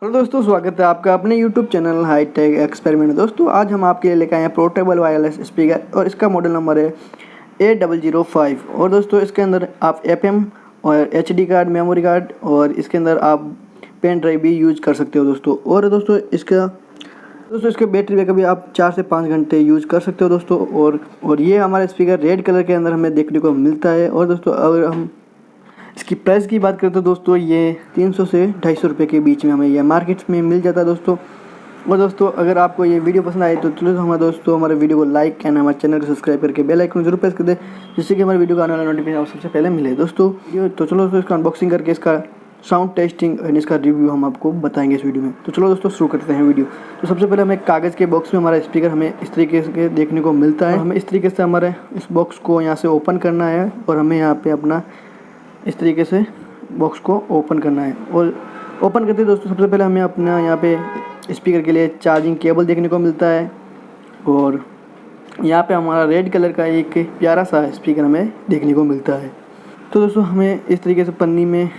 Hello दोस्तों, स्वागत है आपका अपने यूट्यूब चैनल हाईटेक एक्सपेरिमेंट। दोस्तों आज हम आपके लिए लेकर आए हैं पोर्टेबल वायरलेस स्पीकर और इसका मॉडल नंबर है A005। और दोस्तों इसके अंदर आप FM और HD कार्ड, मेमोरी कार्ड और इसके अंदर आप पेन ड्राइव भी यूज कर सकते हो दोस्तों। और दोस्तों इसके बैटरी बैकअप भी आप 4 से 5 घंटे यूज कर सकते हो दोस्तों। और ये हमारा स्पीकर रेड कलर के अंदर हमें देखने को मिलता है। और दोस्तों अगर हम इसकी प्राइस की बात करें तो दोस्तों ये 300 से 250 रुपये के बीच में हमें यह मार्केट में मिल जाता है दोस्तों। और दोस्तों अगर आपको ये वीडियो पसंद आए तो चलो हमारे वीडियो को लाइक एंड हमारे चैनल को सब्सक्राइब करके बेल आइकन जरूर प्रेस कर दे, जिससे कि हमारे वीडियो का आने वाला नोटिफिकेशन आपको सबसे पहले मिले दोस्तों। तो चलो दोस्तों इसका अनबॉक्सिंग करके इसका साउंड टेस्टिंग और इसका रिव्यू हम आपको बताएंगे इस वीडियो में। तो चलो दोस्तों शुरू करते हैं वीडियो। तो सबसे पहले हमें कागज़ के बॉक्स में हमारा स्पीकर हमें इस तरीके से देखने को मिलता है। हमें इस तरीके से हमारे इस बॉक्स को यहाँ से ओपन करना है और हमें यहाँ पे अपना इस तरीके से बॉक्स को ओपन करना है। और ओपन करते दोस्तों सबसे पहले हमें अपना यहाँ पे स्पीकर के लिए चार्जिंग केबल देखने को मिलता है। और यहाँ पे हमारा रेड कलर का एक प्यारा सा स्पीकर हमें देखने को मिलता है। तो दोस्तों हमें इस तरीके से पन्नी में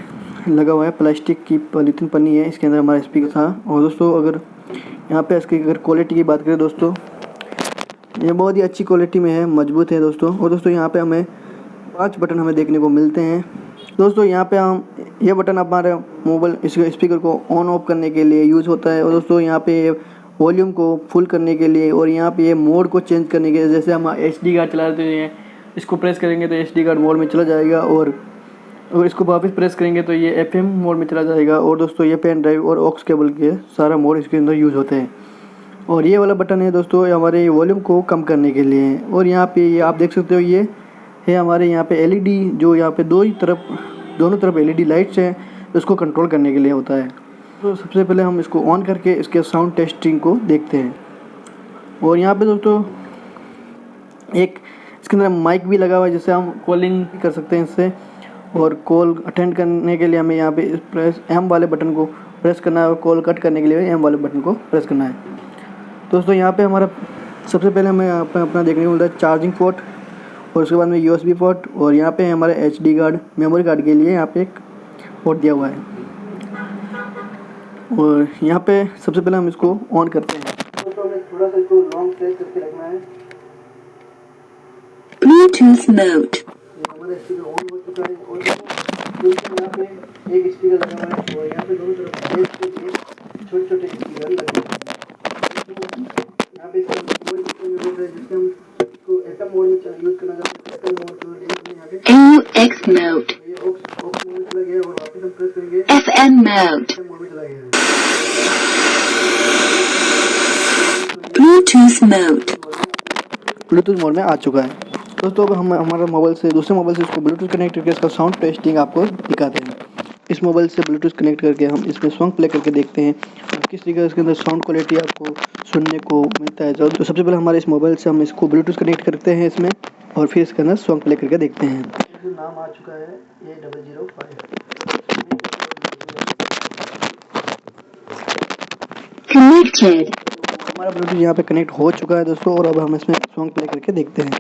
लगा हुआ है, प्लास्टिक की पॉलीथीन पन्नी है, इसके अंदर हमारा स्पीकर था। और दोस्तों अगर यहाँ पे इसकी अगर क्वालिटी की बात करें दोस्तों, ये बहुत ही अच्छी क्वालिटी में है, मजबूत है दोस्तों। और दोस्तों यहाँ पे हमें 5 बटन हमें देखने को मिलते हैं दोस्तों। यहाँ पे हम ये बटन हमारे मोबाइल इस स्पीकर को ऑन ऑफ करने के लिए यूज़ होता है। और दोस्तों यहाँ पे वॉल्यूम को फुल करने के लिए, और यहाँ पे ये मोड को चेंज करने के लिए, जैसे हम HD कार्ड चला रहे हैं इसको प्रेस करेंगे तो HD कार्ड मोड में चला जाएगा, और अगर इसको वापस प्रेस करेंगे तो ये FM मोड में चला जाएगा। और दोस्तों ये पेन ड्राइव और ऑक्स केबल के सारा मोड इसके अंदर यूज़ होते हैं। और ये वाला बटन है दोस्तों हमारे वॉल्यूम को कम करने के लिए। और यहाँ पे ये आप देख सकते हो, ये है हमारे यहाँ पे LED, जो यहाँ पे दोनों तरफ LED लाइट्स हैं, उसको कंट्रोल करने के लिए होता है। तो सबसे पहले हम इसको ऑन करके इसके साउंड टेस्टिंग को देखते हैं। और यहाँ पे दोस्तों एक इसके अंदर माइक भी लगा हुआ है, जिससे हम कॉलिंग कर सकते हैं इससे। और कॉल अटेंड करने के लिए हमें यहाँ पे प्रेस M वाले बटन को प्रेस करना है, और कॉल कट करने के लिए M वाले बटन को प्रेस करना है दोस्तों। यहाँ पे हमारा सबसे पहले हमें यहाँ पे अपना देखने को मिलता है चार्जिंग पोर्ट, और उसके बाद में USB पोर्ट, और यहाँ पे हमारे HD कार्ड, मेमोरी कार्ड के लिए यहाँ पे एक पोर्ट दिया हुआ है। और यहाँ पे सबसे पहले हम इसको ऑन करते हैं। तो हमें थोड़ा सा इसको लॉन्ग प्रेस करके रखना है। Bluetooth mode। हमारा स्पीकर ऑन हो चुका है। और यहाँ पे एक स्पीकर लगा हुआ है, और यहाँ पे दोनों तरफ बेस के लिए छोटे-छोटे स्पीकर लगे हैं। यहाँ पे इसका मोड है, जिससे हम इसको FM मोड में यूज करना चाहते हैं। FM मोड को यहाँ पे AUX mode। ये ऑक्स मोड में चला गया, और वापस हम प्रेस करेंगे FM mode। FM मोड में चला गया। Bluetooth mode। ब्लूटूथ मोड में आ चुका है दोस्तों। अब हम हमारे मोबाइल से दूसरे मोबाइल से इसको ब्लूटूथ कनेक्ट करके इसका साउंड टेस्टिंग आपको दिखाते हैं। इस मोबाइल से ब्लूटूथ कनेक्ट करके हम इसमें सॉन्ग प्ले करके देखते हैं और किस तरीके से इसके अंदर साउंड क्वालिटी आपको सुनने को मिलता है। तो सबसे पहले हमारे इस मोबाइल से हम इसको ब्लूटूथ कनेक्ट करते हैं इसमें, और फिर इसके अंदर सॉन्ग प्ले करके देखते हैं। नाम आ चुका है A005। Connected। हमारा ब्लूटूथ यहाँ पे कनेक्ट हो चुका है दोस्तों। और अब हम इसमें सॉन्ग प्ले करके देखते हैं।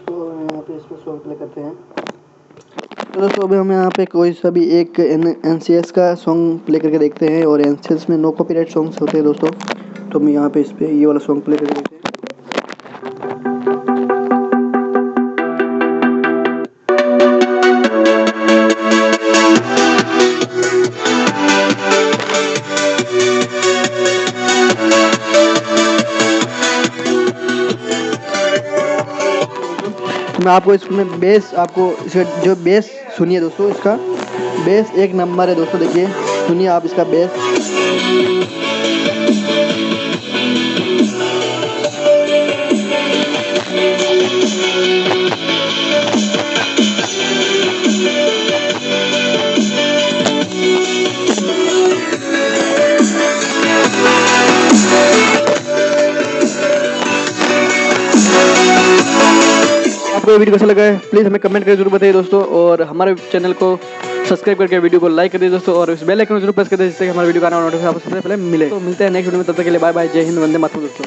तो यहाँ पे इसमें सॉन्ग प्ले करते हैं। तो दोस्तों अभी हम यहाँ पे कोई सा भी एक NCS का सॉन्ग प्ले करके देखते हैं, और NCS में नो कॉपीराइट सॉन्ग्स होते हैं दोस्तों। तो हम यहाँ पे इस पे ये वाला सॉन्ग प्ले करके देखते हैं। मैं आपको इसमें बेस, आपको इसका जो बेस सुनिए दोस्तों, इसका बेस 1 नंबर है दोस्तों। देखिए सुनिए आप इसका बेस। आपको ये वीडियो कैसा लगा है प्लीज़ हमें कमेंट करके जरूर बताइए दोस्तों। और हमारे चैनल को सब्सक्राइब करके वीडियो को लाइक कर दीजिए दोस्तों, और इस बेल आइकन को जरूर प्रेस कर दीजिए, जिससे हमारे वीडियो का नोटिफिकेशन आपको सबसे पहले मिले। तो मिलते हैं नेक्स्ट वीडियो में, तब तक के लिए बाय बाय, जय हिंद, वंदे मातरम दोस्तों।